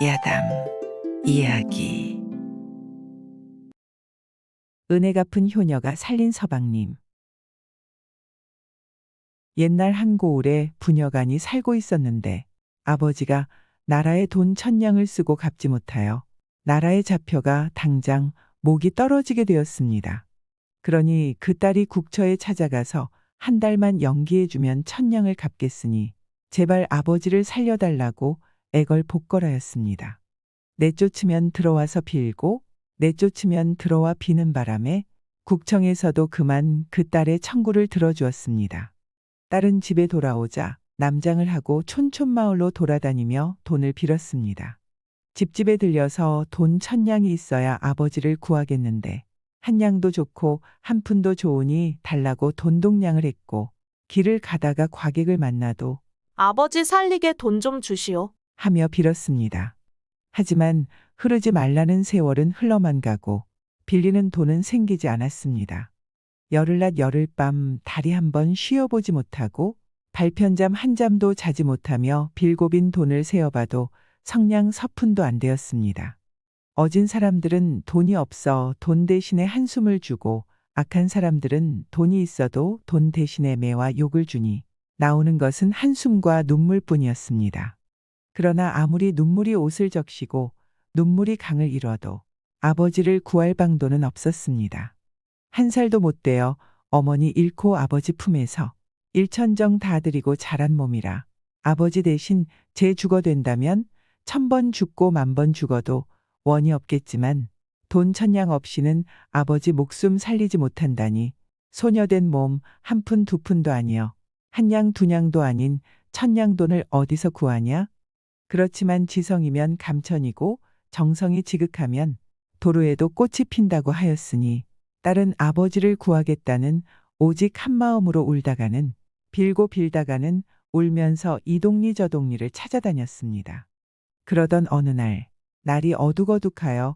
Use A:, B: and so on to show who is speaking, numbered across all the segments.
A: 야담 이야기.
B: 은혜 갚은 효녀가 살린 서방님. 옛날 한 고을에 부녀간이 살고 있었는데 아버지가 나라에 돈 1000냥을 쓰고 갚지 못하여 나라에 잡혀가 당장 목이 떨어지게 되었습니다. 그러니 그 딸이 국처에 찾아가서 한 달만 연기해주면 1000냥을 갚겠으니 제발 아버지를 살려달라고 애걸복걸하였습니다. 내쫓으면 들어와서 빌고 내쫓으면 들어와 비는 바람에 국청에서도 그만 그 딸의 청구를 들어주었습니다. 딸은 집에 돌아오자 남장을 하고 촌촌마을로 돌아다니며 돈을 빌었습니다. 집집에 들려서 돈 1000냥이 있어야 아버지를 구하겠는데 한 냥도 좋고 한 푼도 좋으니 달라고 돈동냥을 했고, 길을 가다가 과객을 만나도
C: 아버지 살리게 돈 좀 주시오.
B: 하며 빌었습니다. 하지만 흐르지 말라는 세월은 흘러만 가고 빌리는 돈은 생기지 않았습니다. 열흘낮 열흘밤 다리 한번 쉬어보지 못하고 발편잠 한 잠도 자지 못하며 빌고 빈 돈을 세어봐도 성냥 서푼도 안 되었습니다. 어진 사람들은 돈이 없어 돈 대신에 한숨을 주고, 악한 사람들은 돈이 있어도 돈 대신에 매와 욕을 주니 나오는 것은 한숨과 눈물뿐이었습니다. 그러나 아무리 눈물이 옷을 적시고 눈물이 강을 이뤄도 아버지를 구할 방도는 없었습니다. 한 살도 못 되어 어머니 잃고 아버지 품에서 일천정 다 드리고 자란 몸이라 아버지 대신 제 죽어 된다면 1000번 죽고 10,000번 죽어도 원이 없겠지만 돈 1000냥 없이는 아버지 목숨 살리지 못한다니, 소녀된 몸 한 푼 두 푼도 아니여 한 냥 두 냥도 아닌 1000냥 돈을 어디서 구하냐? 그렇지만 지성이면 감천이고 정성이 지극하면 도로에도 꽃이 핀다고 하였으니 딸은 아버지를 구하겠다는 오직 한 마음으로 울다가는 빌고 빌다가는 울면서 이 동리 저 동리를 찾아다녔습니다. 그러던 어느 날 날이 어둑어둑하여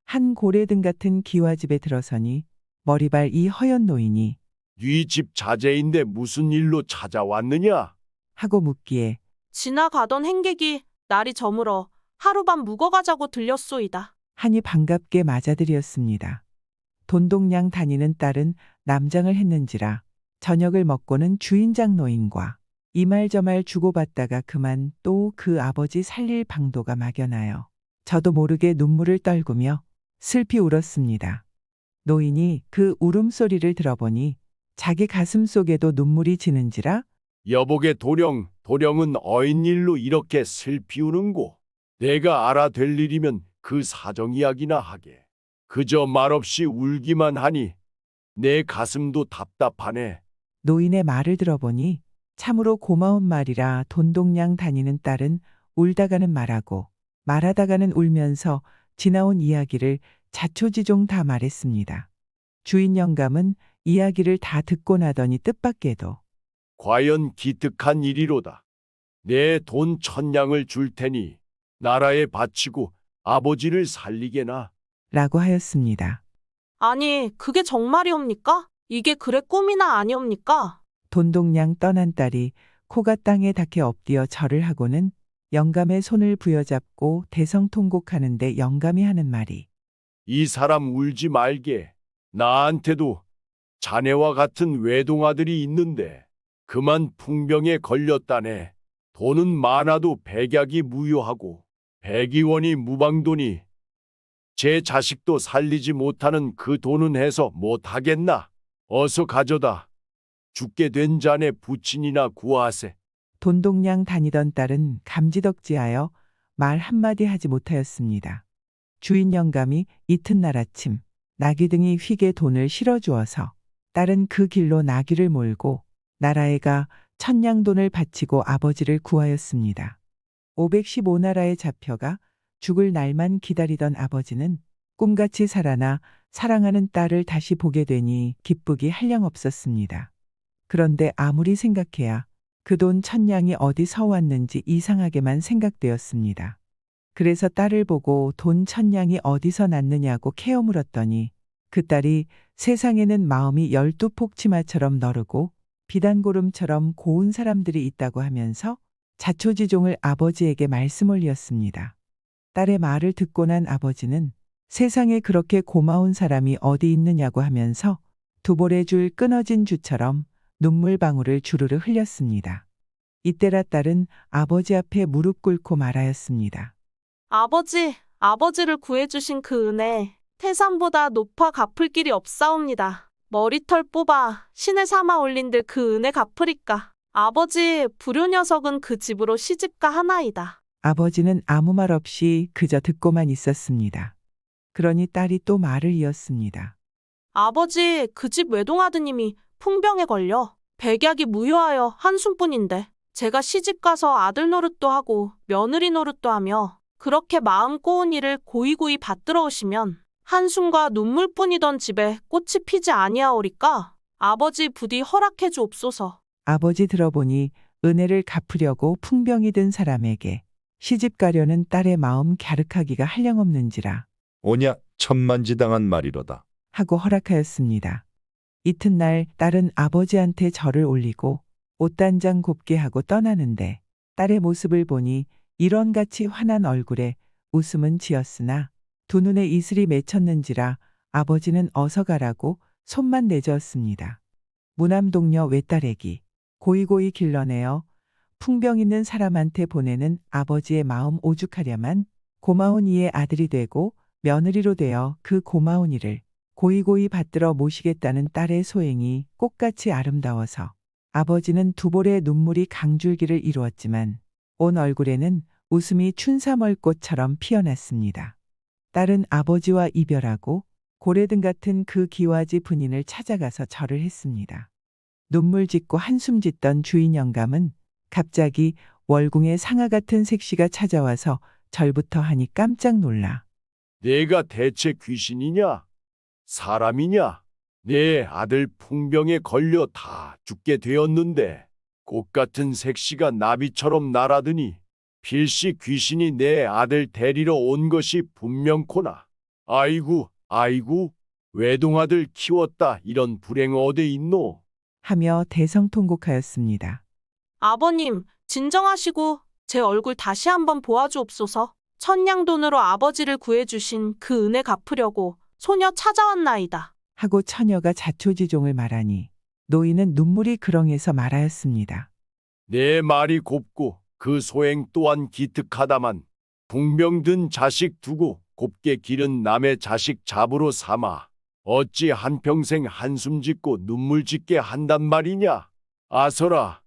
B: 한 고래등 같은 기와집에 들어서니 머리발 이 허연 노인이
D: 네 집 자제인데 무슨 일로 찾아왔느냐?
B: 하고 묻기에
C: 지나가던 행객이 날이 저물어 하룻밤 묵어가자고 들렸소이다.
B: 하니 반갑게 맞아들였습니다. 돈동냥 다니는 딸은 남장을 했는지라 저녁을 먹고는 주인장 노인과 이말저말 주고받다가 그만 또 그 아버지 살릴 방도가 막연하여 저도 모르게 눈물을 떨구며 슬피 울었습니다. 노인이 그 울음소리를 들어보니 자기 가슴 속에도 눈물이 지는지라
D: 여복의 도령은 어인일로 이렇게 슬피 우는고. 내가 알아될 일이면 그 사정 이야기나 하게. 그저 말없이 울기만 하니 내 가슴도 답답하네.
B: 노인의 말을 들어보니 참으로 고마운 말이라 돈동냥 다니는 딸은 울다가는 말하고 말하다가는 울면서 지나온 이야기를 자초지종 다 말했습니다. 주인 영감은 이야기를 다 듣고 나더니 뜻밖에도
D: 과연 기특한 일이로다. 내 돈 1000냥을 줄 테니 나라에 바치고 아버지를 살리게나.
B: 라고 하였습니다.
C: 아니, 그게 정말이옵니까? 이게 그래 꿈이나 아니옵니까?
B: 돈동냥 떠난 딸이 코가 땅에 닿게 엎드려 절을 하고는 영감의 손을 부여잡고 대성통곡하는데 영감이 하는 말이
D: 이 사람 울지 말게. 나한테도 자네와 같은 외동아들이 있는데 그만 풍병에 걸렸다네. 돈은 많아도 백약이 무효하고 백이원이 무방도니 제 자식도 살리지 못하는 그 돈은 해서 못하겠나? 어서 가져다. 죽게 된 자네 부친이나 구하세.
B: 돈동냥 다니던 딸은 감지덕지하여 말 한마디 하지 못하였습니다. 주인 영감이 이튿날 아침 나귀등이 휘게 돈을 실어주어서 딸은 그 길로 나귀를 몰고 나라에 가 1000냥 돈을 바치고 아버지를 구하였습니다. 515나라에 잡혀가 죽을 날만 기다리던 아버지는 꿈같이 살아나 사랑하는 딸을 다시 보게 되니 기쁘기 한량없었습니다. 그런데 아무리 생각해야 그 돈 1000냥이 어디서 왔는지 이상하게만 생각되었습니다. 그래서 딸을 보고 돈 1000냥이 어디서 났느냐고 캐어 물었더니 그 딸이 세상에는 마음이 12폭치마처럼 너르고 비단고름처럼 고운 사람들이 있다고 하면서 자초지종을 아버지에게 말씀 올렸습니다. 딸의 말을 듣고 난 아버지는 세상에 그렇게 고마운 사람이 어디 있느냐고 하면서 두 볼의 줄 끊어진 주처럼 눈물방울을 주르르 흘렸습니다. 이때라 딸은 아버지 앞에 무릎 꿇고 말하였습니다.
C: 아버지, 아버지를 구해주신 그 은혜, 태산보다 높아 갚을 길이 없사옵니다. 머리털 뽑아 신에 삼아 올린들 그 은혜 갚으리까. 아버지, 불효 녀석은 그 집으로 시집가 하나이다.
B: 아버지는 아무 말 없이 그저 듣고만 있었습니다. 그러니 딸이 또 말을 이었습니다.
C: 아버지, 그 집 외동아드님이 풍병에 걸려 백약이 무효하여 한숨뿐인데 제가 시집가서 아들 노릇도 하고 며느리 노릇도 하며 그렇게 마음 꼬운 일을 고이고이 받들어 오시면 한숨과 눈물뿐이던 집에 꽃이 피지 아니하오리까. 아버지 부디 허락해 주옵소서.
B: 아버지 들어보니 은혜를 갚으려고 풍병이 든 사람에게 시집 가려는 딸의 마음 갸륵하기가 한량없는지라
E: 오냐 천만지당한 말이로다.
B: 하고 허락하였습니다. 이튿날 딸은 아버지한테 절을 올리고 옷단장 곱게 하고 떠나는데 딸의 모습을 보니 일원같이 환한 얼굴에 웃음은 지었으나 두 눈에 이슬이 맺혔는지라 아버지는 어서 가라고 손만 내저었습니다. 무남동녀 외딸애기 고이고이 길러내어 풍병 있는 사람한테 보내는 아버지의 마음 오죽하랴만 고마운 이의 아들이 되고 며느리로 되어 그 고마운 일을 고이고이 받들어 모시겠다는 딸의 소행이 꽃같이 아름다워서 아버지는 두 볼의 눈물이 강줄기를 이루었지만 온 얼굴에는 웃음이 춘삼월꽃처럼 피어났습니다. 딸은 아버지와 이별하고 고래등 같은 그 기와지 분인을 찾아가서 절을 했습니다. 눈물 짓고 한숨 짓던 주인 영감은 갑자기 월궁의 상아 같은 색시가 찾아와서 절부터 하니 깜짝 놀라
D: 내가 대체 귀신이냐? 사람이냐? 내 아들 풍병에 걸려 다 죽게 되었는데 꽃 같은 색시가 나비처럼 날아드니 필시 귀신이 내 아들 데리러 온 것이 분명코나. 아이고, 아이고, 외동아들 키웠다 이런 불행 어디 있노?
B: 하며 대성통곡하였습니다.
C: 아버님, 진정하시고 제 얼굴 다시 한번 보아주옵소서. 천냥돈으로 아버지를 구해주신 그 은혜 갚으려고 소녀 찾아왔나이다.
B: 하고 처녀가 자초지종을 말하니 노인은 눈물이 그렁해서 말하였습니다.
D: 내 말이 곱고 그 소행 또한 기특하다만 풍병든 자식 두고 곱게 기른 남의 자식 잡으로 삼아 어찌 한평생 한숨 짓고 눈물 짓게 한단 말이냐? 아서라,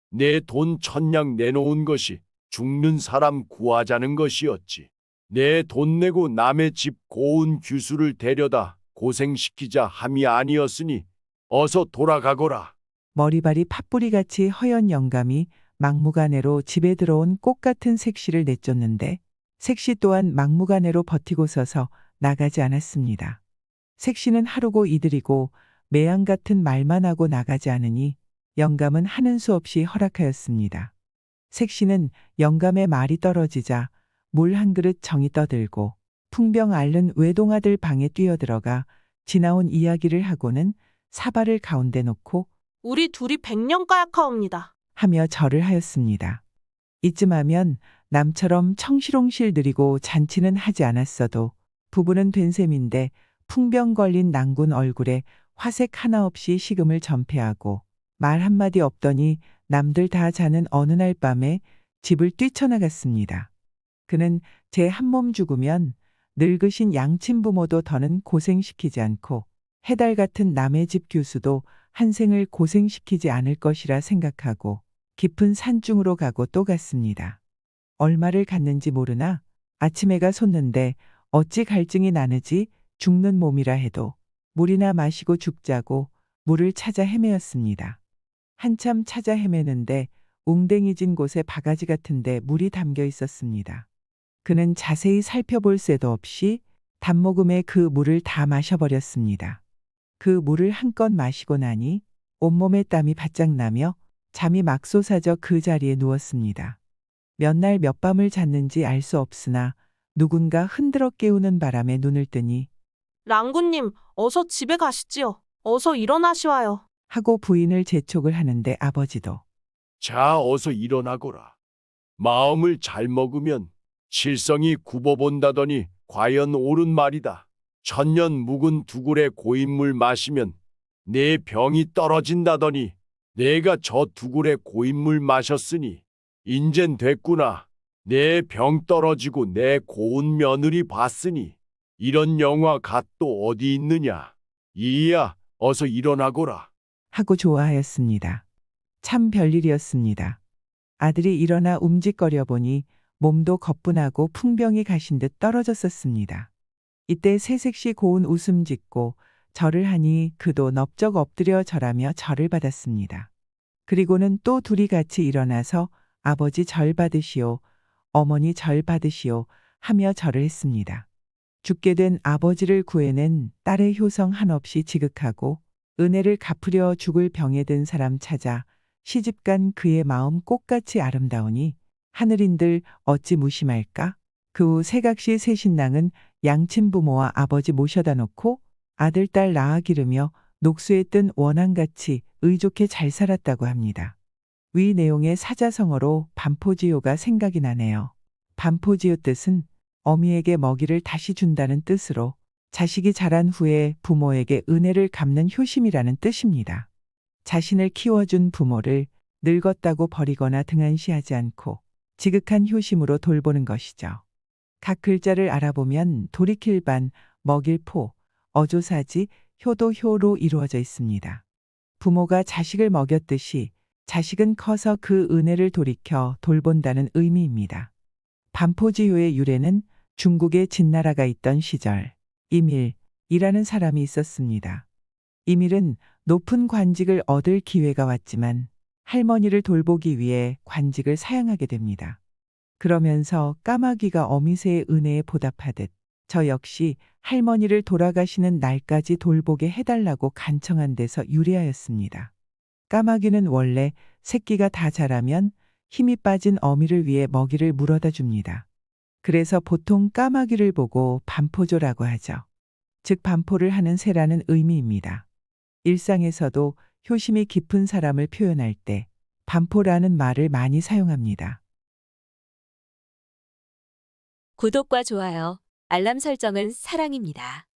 D: 내 돈 천냥 내놓은 것이 죽는 사람 구하자는 것이었지. 내 돈 내고 남의 집 고운 규수를 데려다 고생시키자 함이 아니었으니 어서 돌아가거라.
B: 머리발이 팥뿌리같이 허연 영감이 막무가내로 집에 들어온 꽃 같은 색시를 내쫓는데 색시 또한 막무가내로 버티고 서서 나가지 않았습니다. 색시는 하루고 이들이고 매양 같은 말만 하고 나가지 않으니 영감은 하는 수 없이 허락하였습니다. 색시는 영감의 말이 떨어지자 물 한 그릇 정이 떠들고 풍병 앓는 외동아들 방에 뛰어들어가 지나온 이야기를 하고는 사발을 가운데 놓고
C: 우리 둘이 100년 까약하옵니다.
B: 하며 절을 하였습니다. 이쯤 하면 남처럼 청실홍실 느리고 잔치는 하지 않았어도 부부는 된 셈인데 풍병 걸린 낭군 얼굴에 화색 하나 없이 식음을 전폐하고 말 한마디 없더니 남들 다 자는 어느 날 밤에 집을 뛰쳐나갔습니다. 그는 제 한 몸 죽으면 늙으신 양친 부모도 더는 고생시키지 않고 해달 같은 남의 집 교수도 한생을 고생시키지 않을 것이라 생각하고 깊은 산중으로 가고 또 갔습니다. 얼마를 갔는지 모르나 아침해가 솟는데 어찌 갈증이 나느지 죽는 몸이라 해도 물이나 마시고 죽자고 물을 찾아 헤매었습니다. 한참 찾아 헤매는데 웅댕이진 곳에 바가지 같은데 물이 담겨 있었습니다. 그는 자세히 살펴볼 새도 없이 단모금에 그 물을 다 마셔버렸습니다. 그 물을 한껏 마시고 나니 온몸에 땀이 바짝 나며 잠이 막 솟아져 그 자리에 누웠습니다. 몇 날 몇 밤을 잤는지 알 수 없으나 누군가 흔들어 깨우는 바람에 눈을 뜨니
C: 랑구님, 어서 집에 가시지요. 어서 일어나시와요.
B: 하고 부인을 재촉을 하는데 아버지도
D: 자, 어서 일어나거라. 마음을 잘 먹으면 칠성이 굽어본다더니 과연 옳은 말이다. 천년 묵은 두굴의 고인물 마시면 내 병이 떨어진다더니 내가 저 두굴의 고인물 마셨으니 인젠 됐구나. 내 병 떨어지고 내 고운 며느리 봤으니 이런 영화 갓도 어디 있느냐. 이야, 어서 일어나거라.
B: 하고 좋아하였습니다. 참 별일이었습니다. 아들이 일어나 움직거려 보니 몸도 거뿐하고 풍병이 가신 듯 떨어졌었습니다. 이때 새색시 고운 웃음 짓고 절을 하니 그도 넙적 엎드려 절하며 절을 받았습니다. 그리고는 또 둘이 같이 일어나서 아버지 절 받으시오, 어머니 절 받으시오 하며 절을 했습니다. 죽게 된 아버지를 구해낸 딸의 효성 한없이 지극하고 은혜를 갚으려 죽을 병에 든 사람 찾아 시집간 그의 마음 꽃같이 아름다우니 하늘인들 어찌 무심할까? 그 후 새각시 새 신랑은 양친 부모와 아버지 모셔다 놓고 아들 딸 낳아 기르며 녹수에 뜬 원앙같이 의좋게 잘 살았다고 합니다. 위 내용의 사자성어로 반포지효가 생각이 나네요. 반포지효 뜻은 어미에게 먹이를 다시 준다는 뜻으로 자식이 자란 후에 부모에게 은혜를 갚는 효심이라는 뜻입니다. 자신을 키워준 부모를 늙었다고 버리거나 등한시하지 않고 지극한 효심으로 돌보는 것이죠. 각 글자를 알아보면 돌이킬 반, 먹일 포, 어조사지, 효도 효로 이루어져 있습니다. 부모가 자식을 먹였듯이 자식은 커서 그 은혜를 돌이켜 돌본다는 의미입니다. 반포지효의 유래는 중국에 진나라가 있던 시절 이밀이라는 사람이 있었습니다. 이밀은 높은 관직을 얻을 기회가 왔지만 할머니를 돌보기 위해 관직을 사양하게 됩니다. 그러면서 까마귀가 어미새의 은혜에 보답하듯 저 역시 할머니를 돌아가시는 날까지 돌보게 해달라고 간청한 데서 유래하였습니다. 까마귀는 원래 새끼가 다 자라면 힘이 빠진 어미를 위해 먹이를 물어다 줍니다. 그래서 보통 까마귀를 보고 반포조라고 하죠. 즉 반포를 하는 새라는 의미입니다. 일상에서도 효심이 깊은 사람을 표현할 때 반포라는 말을 많이 사용합니다.
F: 구독과 좋아요, 알람 설정은 사랑입니다.